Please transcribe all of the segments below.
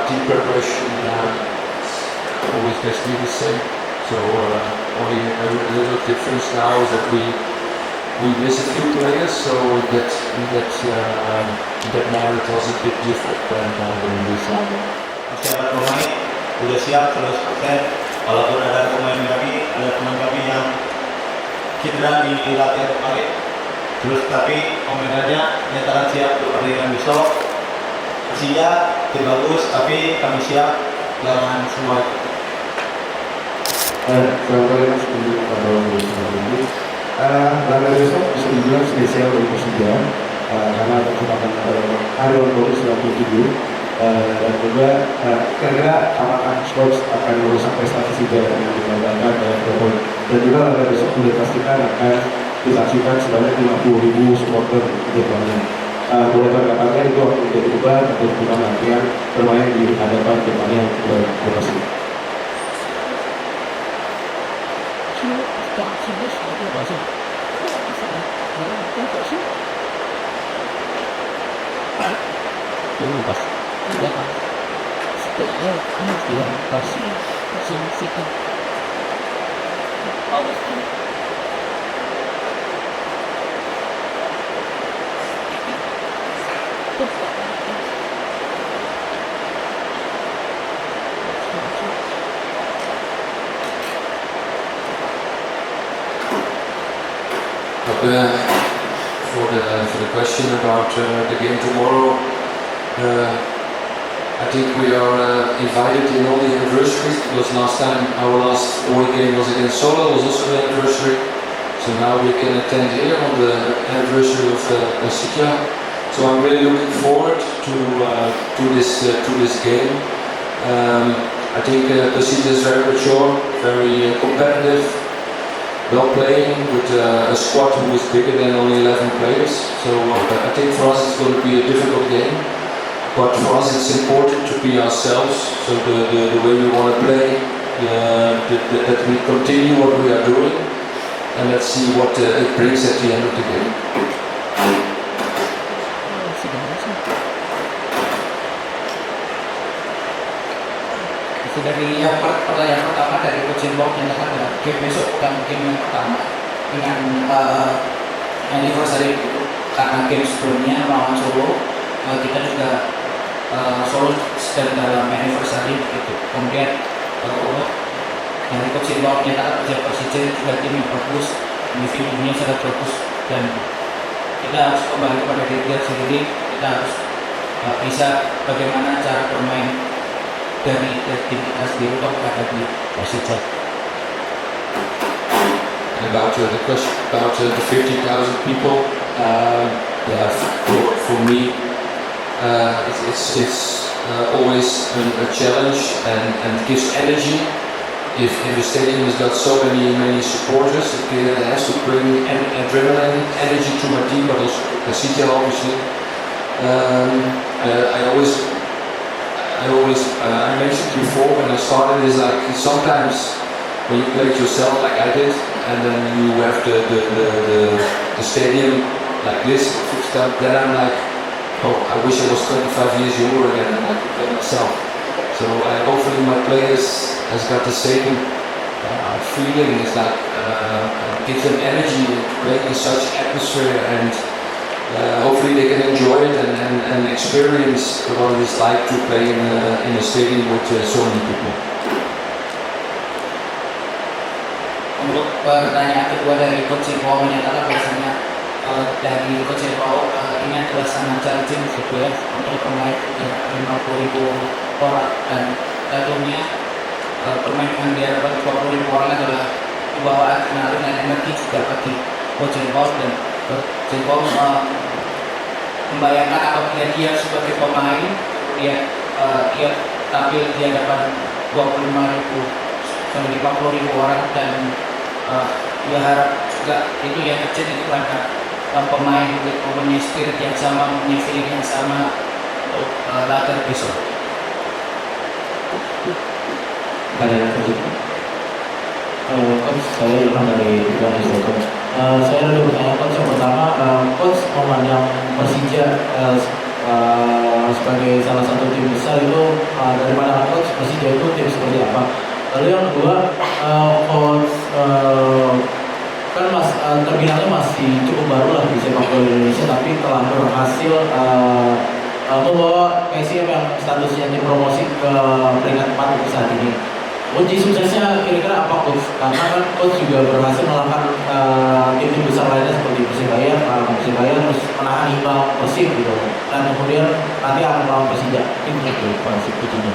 team preparation always basically the same. So only a little difference now is that we miss a few players, so that merit was a bit different than when we started. Persiapan pemain udah siap 100%. Walaupun ada teman kami yang cedera di latihan kemarin. Terus tapi komentarnya nyatakan siap untuk pertandingan besok. Persija tim bagus, tapi kami siap lawan semua. Selamat pagi Mas, ini laga besok bisa dibilang spesial dari Persija karena kesempatan hari bagus 97 dan juga kira-kira apakah Sports akan merusak prestasi Persija yang dibanggakan oleh Propon, dan juga laga besok sudah dipastikan akan disaksikan sebanyak 50.000 supporter di depannya. Boleh berkatakan itu akan menjadi beban atau bukan latihan bermain di hadapan depannya yang berhasil. For the question about the game tomorrow, I think we are invited in all the anniversaries, because last time our last away game was against Solo, was also an anniversary. So now we can attend here on the anniversary of Persija. So I'm really looking forward to this game. I think Persija is very mature, very competitive, well playing with a squad who is bigger than only 11 players. So I think for us it's going to be a difficult game. But for us it's important to be ourselves, so the way we want to play, that we continue what we are doing, and let's see what it brings at the end of the game. Dari pertanyaan pertama dari Coach Bob yang katakan game besok bukan game yang pertama dengan anniversary itu, karena game sebelumnya melawan Solo kita juga Solo sedang dalam anniversary gitu. Kemudian dari Coach Bob menyatakan Persija juga tim yang bagus, individunya sangat bagus, dan kita harus kembali kepada diri kita sendiri. Kita harus bisa bagaimana cara bermain dari tim kita sendiri untuk menghadapi Persija. About the question about the 50,000 people, yeah, for me, it's always a challenge and gives energy. If the stadium has got so many supporters, it has to bring adrenaline, energy to my team, but also Persija obviously. I mentioned before when I started, is like sometimes when you play it yourself like I did, and then you have the stadium like this, then I'm like, oh, I wish I was 25 years younger again and I could play myself. So hopefully my players has got the same feeling. It's like gives them energy to play in such atmosphere, and hopefully they can enjoy it and experience what it is like to play in a stadium with so many people. Untuk pertanyaan kedua dari Coach Paul menyatakan bahwasanya dari Coach Paul ini adalah sangat challenging gitu ya untuk pemain 50.000 orang, dan tentunya bermain dengan di hadapan 20.000 orang adalah membawa adrenalin dan energi juga bagi Coach Paul, dan Coach Paul membayangkan apabila dia sebagai pemain dia tampil di hadapan 25.000 sampai 50.000 orang, dan dia harap juga itu yang terjadi itu karena pemain mempunyai spirit yang sama, mempunyai feeling yang sama untuk laga besok. Ada yang terjadi? Coach, saya Ilham dari Tuan Saya ada bertanya Coach. Yang pertama, Coach memandang Persija sebagai salah satu tim besar itu dari pandangan coach Persija itu tim seperti apa. Lalu yang kedua, coach kan terbilangnya masih cukup baru lah di sepak bola Indonesia, tapi telah berhasil membawa PSIM yang statusnya dipromosi ke peringkat 4 untuk saat ini. Kunci suksesnya kira-kira apa coach? Karena kan coach juga berhasil mengalahkan tim-tim besar lainnya seperti Persibaya terus menahan imbang Persib gitu. Dan kemudian nanti akan melawan Persija. Itu Persib kuncinya.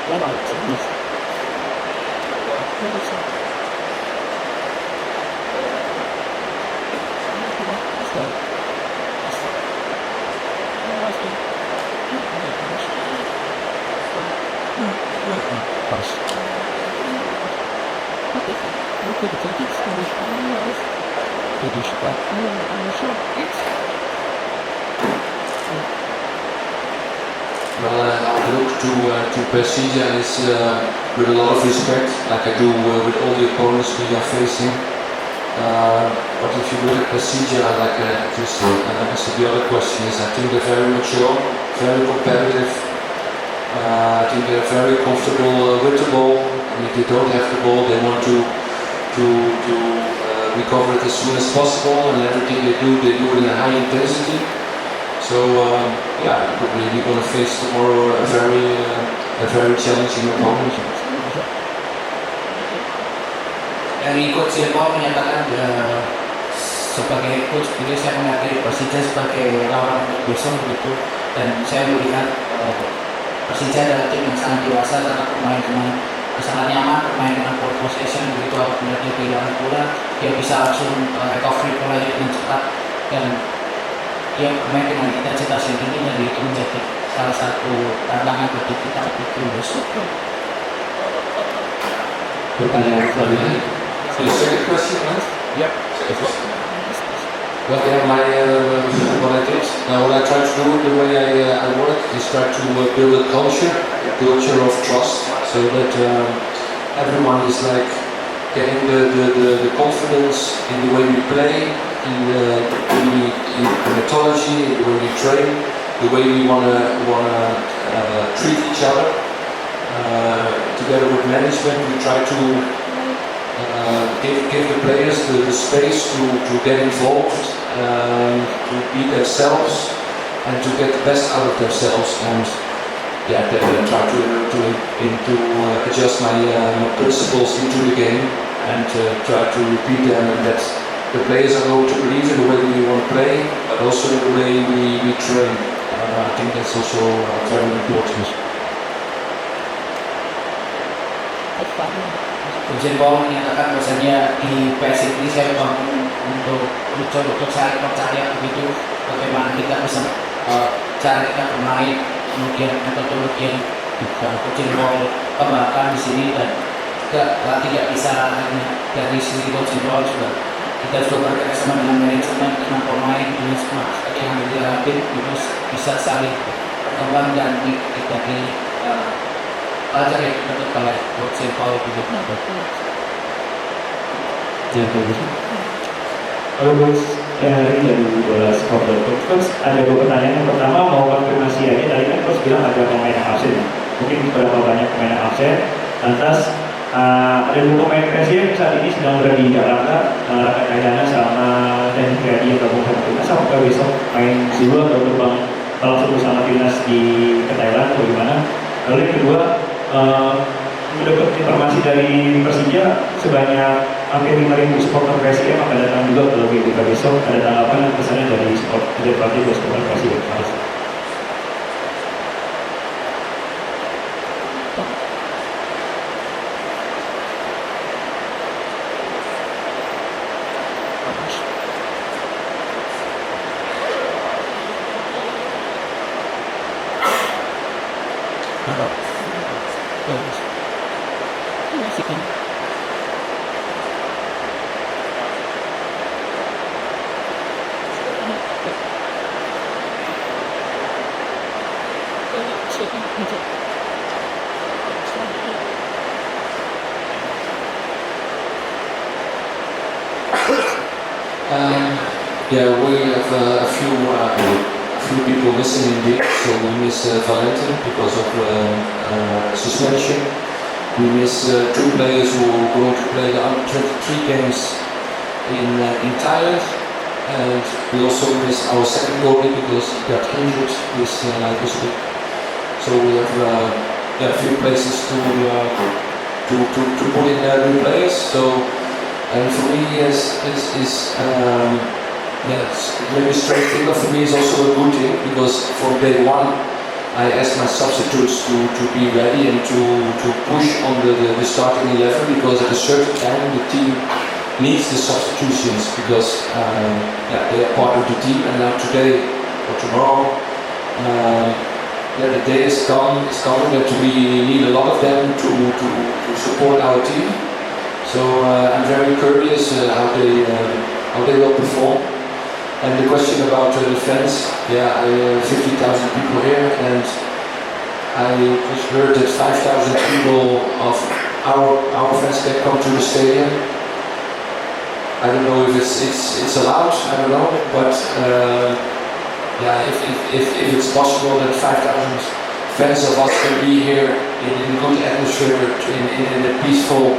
Well, I look to Persija is with a lot of respect, like I do with all the opponents we are facing. But if you look at Persija, like just answer the other question is, I think they're very mature, very competitive. I think they're very comfortable with the ball. And if they don't have the ball, they want to recover it as soon as possible. And everything they do it in a high intensity. So yeah, probably we're going to face tomorrow a very challenging opponent. Dari coach Silva menyatakan sebagai coach beliau saya menghargai Persija sebagai lawan besok begitu, dan saya melihat Persija adalah tim yang sangat dewasa karena pemain-pemain sangat nyaman bermain dengan ball possession begitu. Apabila dia kehilangan bola dia bisa langsung recovery bolanya dengan cepat, dan dia bermain dengan intensitas yang tinggi, dan itu menjadi salah satu tantangan bagi kita begitu besok. Pertanyaan selanjutnya. So the second question, right? Yep. Well, yeah, what I did, what I try to do the way I work is try to build a culture of trust, so that everyone is like getting the confidence in the way we play, in the methodology, the way we train, the way we wanna treat each other. Together with management, we try to give the players the space to get involved, to be themselves, and to get the best out of themselves. And yeah, then I try to adjust my principles into the game and try to repeat them, and that the players are going to believe in the way we want to play, but also the way we train. I think that's also very important. Coach Paul menyatakan bahwasanya di PSIM ini saya bangun untuk saling percaya begitu, bagaimana kita bisa cara kita bermain, kemudian metodologi yang Coach Paul kembangkan di sini, dan tidak bisa hanya dari sisi Coach Paul juga kita sudah bekerjasama dengan manajemen, dengan pemain, dengan semua yang dilatih terus bisa saling berkembang dan kita pelajar yang dibentuk oleh Coach Paul begitu. Ya, bagus. Halo Coach, hari ini dari bola sport.com. Coach, ada dua pertanyaan. Yang pertama mau konfirmasi aja, tadi kan Coach bilang ada pemain yang absen. Mungkin berapa banyak pemain yang absen. Lantas ada dua pemain PSIM saat ini sedang berada di Jakarta, Rakan Kaidana sama dan Triadi yang gabung sama timnas. Apakah besok main dulu atau terbang langsung bersama timnas ke Thailand atau gimana? Lalu yang kedua, mendapat informasi dari Persija sebanyak hampir 5.000 supporter PSIM akan datang juga ke GBK besok. Ada tanggapan dan pesannya dari pelatih dan supporter PSIM? Yeah, we have a few people missing indeed. So we miss Valentin because of suspension. We miss two players who are going to play the under-23 games in Thailand, and we also miss our second goalie because he got injured this week. So we have a few places to put in new players. So, and for me, maybe straight thing, but for me it's also a good thing because from day one I asked my substitutes to be ready and to push on the starting 11, because at a certain time the team needs the substitutions because they are part of the team. And now today or tomorrow, the day is coming that we need a lot of them to support our team. So I'm very curious how they will perform. And the question about the fans, I have 50,000 people here, and I just heard that 5,000 people of our fans can come to the stadium. I don't know if it's allowed, I don't know, but if it's possible that 5,000 fans of us can be here in a good atmosphere, in a peaceful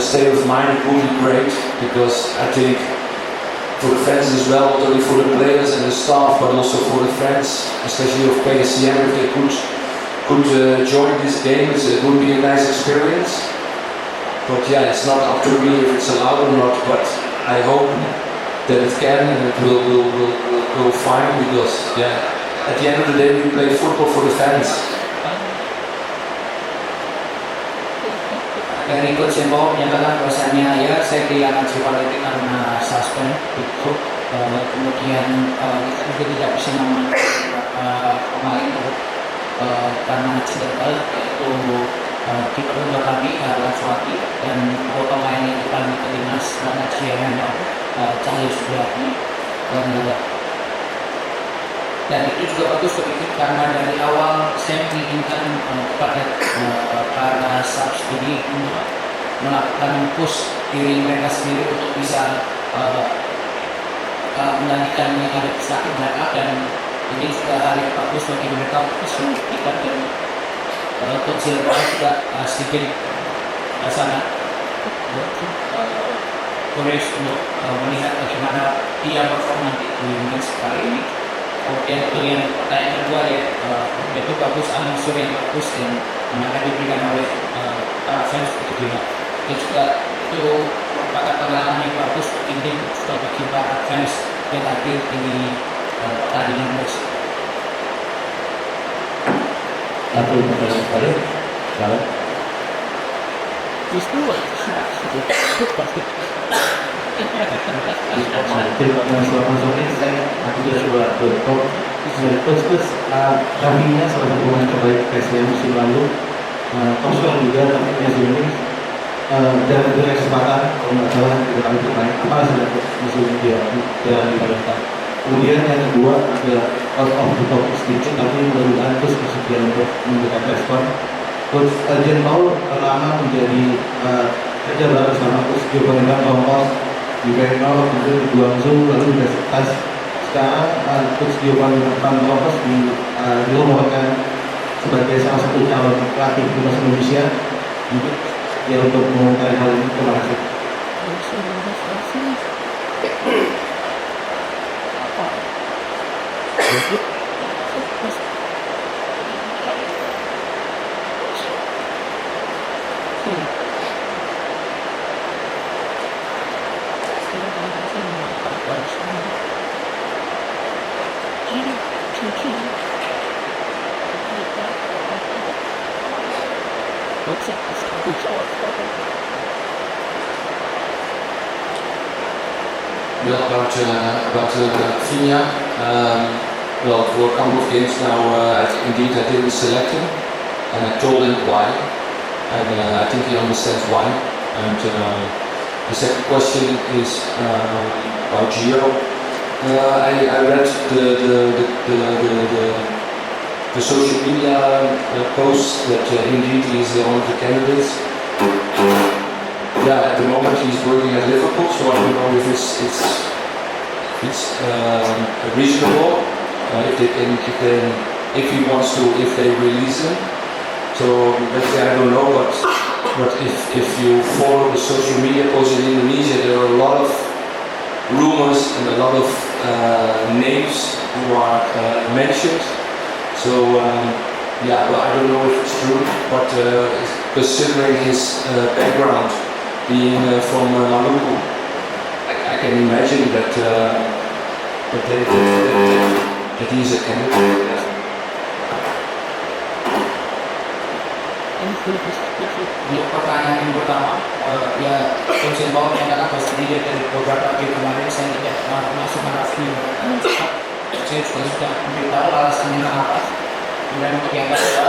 state of mind, it would be great, because I think for the fans as well, not only for the players and the staff, but also for the fans, especially of PSCM, if they could join this game, it would be a nice experience. But it's not up to me if it's allowed or not, but I hope that it can, and it will go fine, because at the end of the day we play football for the fans. Dari Coach Sembo menyatakan bahwasannya saya kehilangan si Valentin karena suspend itu, kemudian kita juga tidak bisa memenangkan pemain karena cedera, yaitu kiper tunggal kami adalah Suwati, dan dua pemain yang kami ke timnas Cianjur Cahyo Supriyatna, dan itu juga bagus sedikit karena dari awal saya menginginkan kepada para substudi melakukan push diri mereka sendiri untuk bisa menggantikan yang ada di samping mereka, dan ini juga hari yang bagus bagi mereka untuk bisa membuktikan, dan untuk Silva juga sedikit sangat curious untuk melihat bagaimana dia performa di match kali ini. Kemudian pilihan pertanyaan kedua itu bagus, ansur yang bagus dan akan diberikan oleh para fans begitu ya. Itu juga merupakan pengalaman yang bagus penting juga bagi para fans yang hadir di pertandingan match. Satu pertanyaan balik, kalau terima kasih sore, saya sudah coba bertop terus Rafinya salah satu pemain terbaik PSM musim lalu, Kosong juga, tapi musim ini dan diberi kesempatan kalau nggak salah tidak kali bermain apa sudah musim ini dia diperlukan. Kemudian yang kedua adalah out of the top sedikit, tapi mudah-mudahan terus kesekian untuk memberikan respon. Coach Jean Paul lama menjadi kerja bareng sama Coach Giovanni Bangkok di Bengkok, kemudian di Guangzhou, lalu di Besiktas. Sekarang Coach Giovanni Bangkok diumumkan sebagai salah satu calon pelatih timnas Indonesia. Mungkin ya untuk mengumumkan hal ini, terima kasih. Well, about Rafinha, well, for a couple of games now, I didn't select him, and I told him why, and I think he understands why. And the second question is about Gio. I read the social media posts that indeed he is one of the candidates. At the moment he's working at Liverpool, so I don't know if it's it's reasonable if he wants to, if they release him. So let's say I don't know, but if you follow the social media posts in Indonesia, there are a lot of rumors and a lot of names who are mentioned. So yeah, well, I don't know if it's true, but considering his background being from Maluku, I can imagine that he's a candidate. Untuk pertanyaan yang pertama, ya Coach Sintayong menyatakan bahwa sedikit dari beberapa game kemarin saya tidak masuk resmi. Saya juga sudah memberitahu alasannya kenapa. Kemudian untuk yang kedua,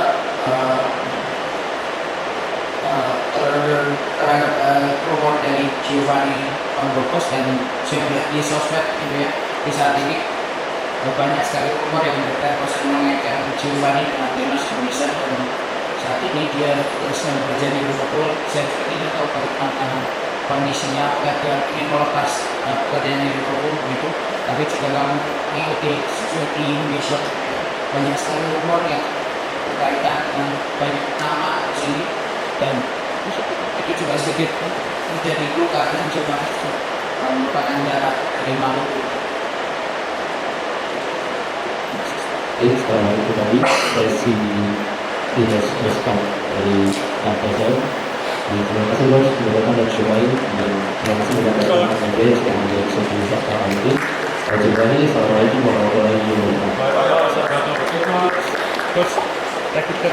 terhadap rumor dari Giovanni Ambrokos dan saya melihat di sosmed gitu ya, di saat ini banyak sekali rumor yang berkaitan mengenai Giovanni dengan timnas Indonesia dan saat ini dia sedang bekerja di Liverpool. Saya juga tidak tahu tentang kondisinya, apakah dia ingin melepas pekerjaan di Liverpool begitu, tapi juga dalam mengikuti di Indonesia banyak sekali rumor yang berkaitan dengan banyak nama di sini dan itu juga sedikit menjadi luka dan coba merupakan darah dari Maluku. Ini sekarang itu tadi sesi tidak respon dari Tampil. Terima kasih bos, sudah datang dan cobain dan terima kasih sudah datang dan media yang sudah menjadi sesi wisata ini. Cobain, assalamualaikum warahmatullahi wabarakatuh. Terus, kita